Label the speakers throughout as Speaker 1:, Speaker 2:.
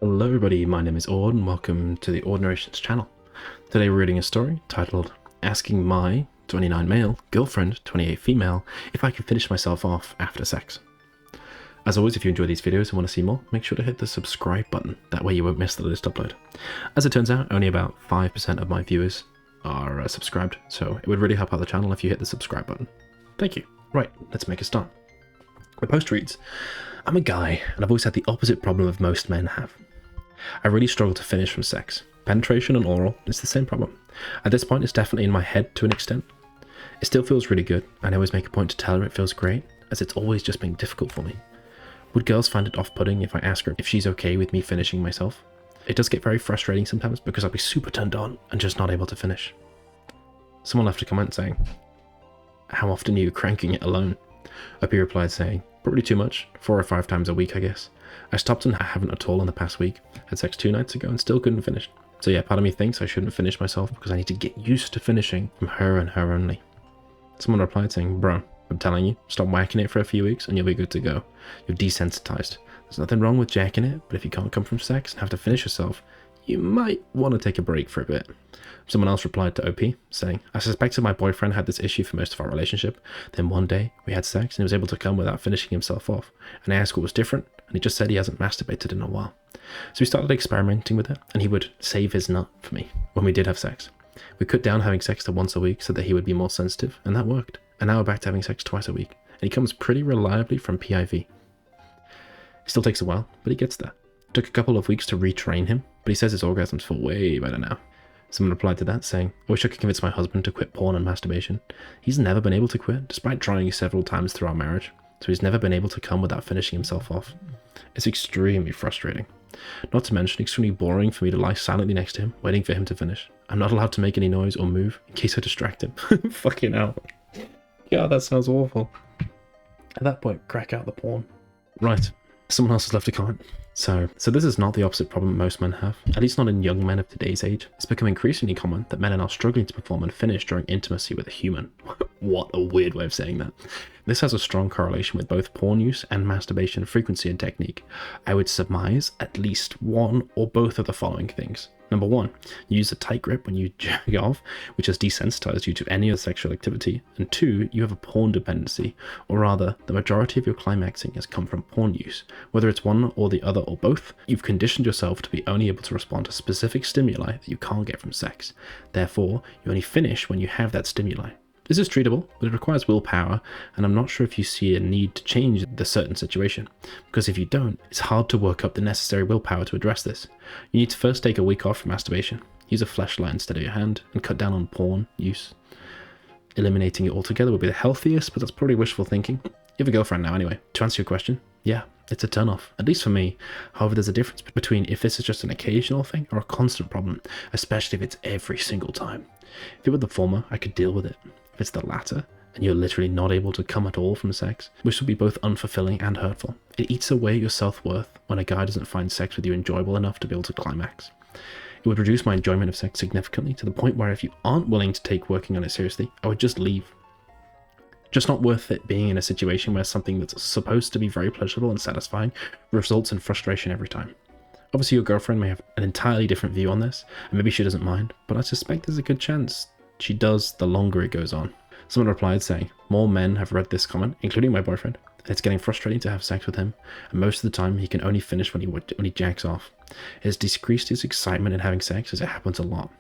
Speaker 1: Hello everybody, my name is Aud and welcome to the Aud Narrations channel. Today we're reading a story titled Asking My 29 male girlfriend 28 female if I can finish myself off after sex. As always, if you enjoy these videos and want to see more, make sure to hit the subscribe button, that way you won't miss the latest upload. As it turns out, only about 5% of my viewers are subscribed, so it would really help out the channel if you hit the subscribe button. Thank you. Right, let's make a start. The post reads, I'm a guy and I've always had the opposite problem of most men have. I really struggle to finish from sex. Penetration and oral is the same problem. At this point, it's definitely in my head to an extent. It still feels really good, and I always make a point to tell her it feels great, as it's always just been difficult for me. Would girls find it off-putting if I ask her if she's okay with me finishing myself? It does get very frustrating sometimes because I'll be super turned on and just not able to finish. Someone left a comment saying, how often are you cranking it alone? Opie replied saying, probably too much, 4 or 5 times a week I guess. I stopped and I haven't at all in the past week. Had sex 2 nights ago and still couldn't finish. So yeah, part of me thinks I shouldn't finish myself because I need to get used to finishing from her and her only. Someone replied saying, bro, I'm telling you, stop whacking it for a few weeks and you'll be good to go. You're desensitized. There's nothing wrong with jacking it, but if you can't come from sex and have to finish yourself, you might want to take a break for a bit. Someone else replied to OP, saying, I suspected my boyfriend had this issue for most of our relationship. Then one day, we had sex and he was able to come without finishing himself off. And I asked what was different, and he just said he hasn't masturbated in a while. So we started experimenting with it, and he would save his nut for me when we did have sex. We cut down having sex to once a week so that he would be more sensitive, and that worked. And now we're back to having sex twice a week, and he comes pretty reliably from PIV. It still takes a while, but he gets there. It took a couple of weeks to retrain him, but he says his orgasms feel way better now. Someone replied to that saying, I wish I could convince my husband to quit porn and masturbation. He's never been able to quit, despite trying several times through our marriage, so he's never been able to come without finishing himself off. It's extremely frustrating. Not to mention extremely boring for me to lie silently next to him, waiting for him to finish. I'm not allowed to make any noise or move in case I distract him. Fucking hell. God, that sounds awful. At that point, crack out the porn. Right. Someone else has left a comment. So this is not the opposite problem most men have, at least not in young men of today's age. It's become increasingly common that men are now struggling to perform and finish during intimacy with a human. What a weird way of saying that. This has a strong correlation with both porn use and masturbation frequency and technique. I would surmise at least one or both of the following things. Number 1, you use a tight grip when you jerk off, which has desensitized you to any other sexual activity. And 2, you have a porn dependency, or rather, the majority of your climaxing has come from porn use. Whether it's one or the other or both, you've conditioned yourself to be only able to respond to specific stimuli that you can't get from sex. Therefore, you only finish when you have that stimuli. This is treatable, but it requires willpower, and I'm not sure if you see a need to change the certain situation, because if you don't, it's hard to work up the necessary willpower to address this. You need to first take a week off from masturbation, use a fleshlight instead of your hand, and cut down on porn use. Eliminating it altogether would be the healthiest, but that's probably wishful thinking. You have a girlfriend now anyway. To answer your question, yeah, it's a turn-off, at least for me. However, there's a difference between if this is just an occasional thing or a constant problem, especially if it's every single time. If it were the former, I could deal with it. If it's the latter, and you're literally not able to come at all from sex, which would be both unfulfilling and hurtful. It eats away your self-worth when a guy doesn't find sex with you enjoyable enough to be able to climax. It would reduce my enjoyment of sex significantly to the point where if you aren't willing to take working on it seriously, I would just leave. Just not worth it being in a situation where something that's supposed to be very pleasurable and satisfying results in frustration every time. Obviously your girlfriend may have an entirely different view on this, and maybe she doesn't mind, but I suspect there's a good chance she does the longer it goes on. Someone replied saying, more men have read this comment, including my boyfriend, and it's getting frustrating to have sex with him, and most of the time he can only finish when he jacks off. It has decreased his excitement in having sex as it happens a lot.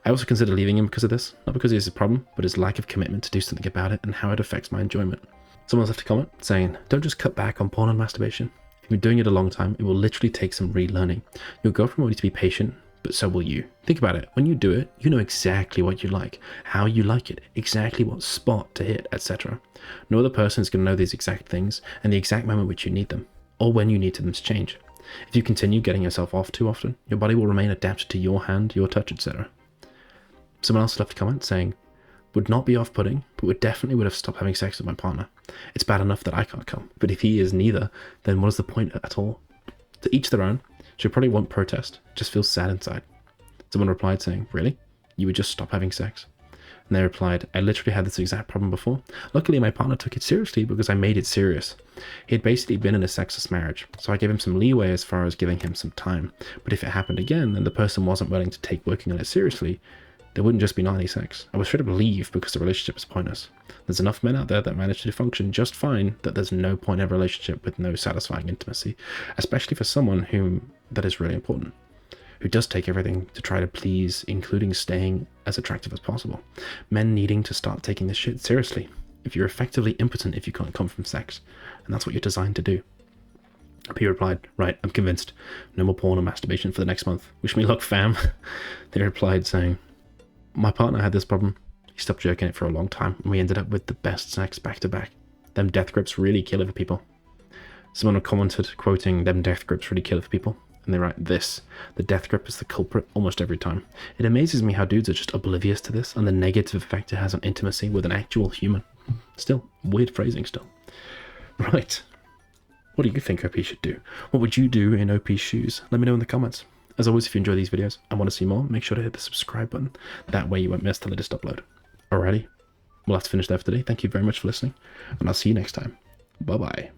Speaker 1: I also consider leaving him because of this, not because he has a problem, but his lack of commitment to do something about it and how it affects my enjoyment. Someone left a comment saying, don't just cut back on porn and masturbation. If you've been doing it a long time, it will literally take some relearning. Your girlfriend will need to be patient, but so will you. Think about it. When you do it, you know exactly what you like, how you like it, exactly what spot to hit, etc. No other person is going to know these exact things and the exact moment which you need them, or when you need them to change. If you continue getting yourself off too often, your body will remain adapted to your hand, your touch, etc. Someone else left a comment saying, would not be off-putting, but would have stopped having sex with my partner. It's bad enough that I can't come, but if he is neither, then what is the point at all? To each their own. She probably won't protest, just feels sad inside. Someone replied saying, really? You would just stop having sex? And they replied, I literally had this exact problem before. Luckily, my partner took it seriously because I made it serious. He had basically been in a sexless marriage, so I gave him some leeway as far as giving him some time. But if it happened again and the person wasn't willing to take working on it seriously, there wouldn't just be gnarly sex. I was straight up leave because the relationship was pointless. There's enough men out there that manage to function just fine that there's no point in a relationship with no satisfying intimacy, especially for someone whom that is really important, who does take everything to try to please, including staying as attractive as possible. Men needing to start taking this shit seriously. If you're effectively impotent if you can't come from sex, and that's what you're designed to do. P replied, right, I'm convinced. No more porn or masturbation for the next month. Wish me luck, fam. They replied saying, my partner had this problem. He stopped jerking it for a long time, and we ended up with the best sex back to back. Them death grips really kill it for people. Someone commented, quoting, them death grips really kill it for people. And they write this, the death grip is the culprit almost every time. It amazes me how dudes are just oblivious to this and the negative effect it has on intimacy with an actual human. Still, weird phrasing still. Right. What do you think OP should do? What would you do in OP's shoes? Let me know in the comments. As always, if you enjoy these videos and want to see more, make sure to hit the subscribe button. That way you won't miss the latest upload. Alrighty, we'll have to finish there for today. Thank you very much for listening, and I'll see you next time. Bye-bye.